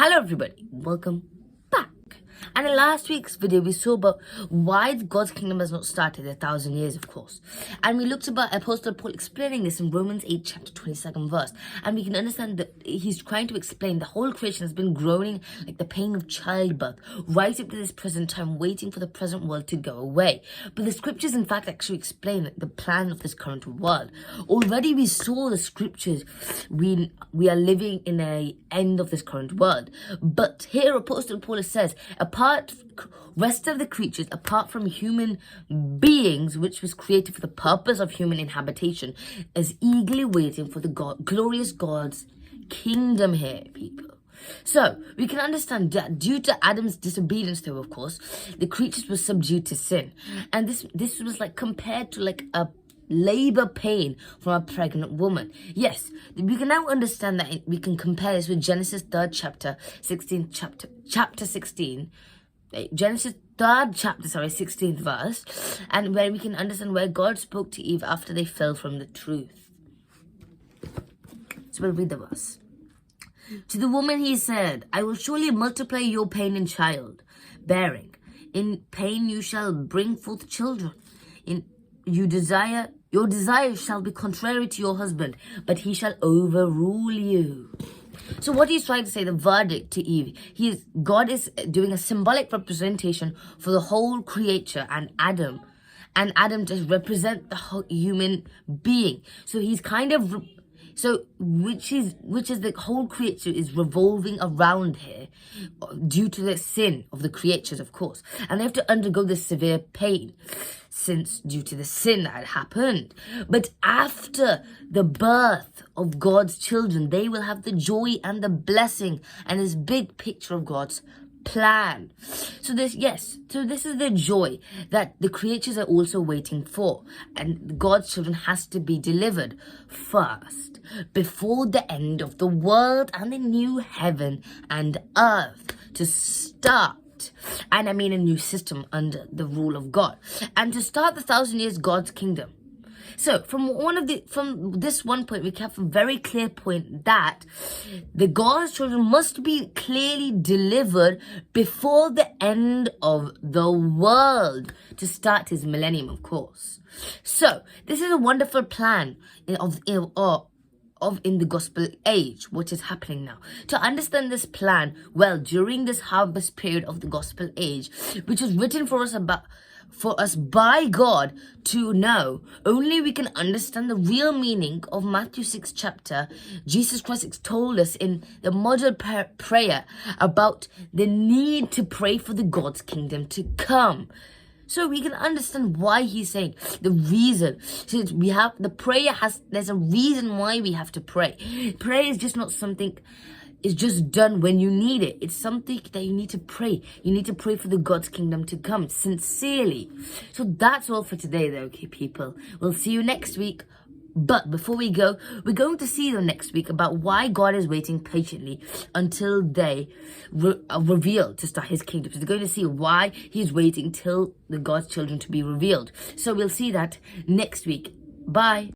Hello everybody, welcome back. And in last week's video we saw about why God's kingdom has not started 1,000 years, of course. And we looked about Apostle Paul explaining this in Romans 8 chapter 22nd verse. And we can understand that he's trying to explain the whole creation has been groaning like the pain of childbirth right up to this present time, waiting for the present world to go away. But the scriptures in fact actually explain the plan of this current world. Already we saw the scriptures, we are living in a end of this current world. But here Apostle Paul says, rest of the creatures, apart from human beings, which was created for the purpose of human inhabitation, is eagerly waiting for the glorious God's kingdom here, people. So, we can understand that due to Adam's disobedience, though, of course, the creatures were subdued to sin. And this was like compared to like a labor pain from a pregnant woman. Yes, we can now understand that we can compare this with Genesis 3rd chapter, 16, chapter 16, Genesis 3rd chapter, 16th verse, and where we can understand where God spoke to Eve after they fell from the truth. So we'll read the verse. To the woman he said, I will surely multiply your pain in childbearing. In pain you shall bring forth children. Your desire shall be contrary to your husband, but he shall overrule you. So what he's trying to say, the verdict to Eve, God is doing a symbolic representation for the whole creature and Adam to represent the whole human being. So he's kind of, which is the whole creature is revolving around here due to the sin of the creatures, of course. And they have to undergo this severe pain due to the sin that had happened. But after the birth of God's children, they will have the joy and the blessing and this big picture of God's plan. So this is the joy that the creatures are also waiting for, and God's children has to be delivered first before the end of the world and the new heaven and earth to start. And I mean a new system under the rule of God, and to start the 1,000 years God's kingdom. So from this one point, we have a very clear point that the God's children must be clearly delivered before the end of the world to start his millennium, of course. So this is a wonderful plan in the gospel age, what is happening now. To understand this plan well during this harvest period of the gospel age, which is written for us by God to know, only we can understand the real meaning of Matthew 6 chapter. Jesus Christ told us in the model prayer about the need to pray for the God's kingdom to come. So we can understand why he's saying the reason. Since we have the prayer there's a reason why we have to pray. Prayer is just not something, it's just done when you need it. It's something that you need to pray. You need to pray for the God's kingdom to come sincerely. So that's all for today though, okay people. We'll see you next week. But before we go, we're going to see them next week about why God is waiting patiently until they are revealed to start his kingdom. So we're going to see why he's waiting till the God's children to be revealed. So we'll see that next week. Bye.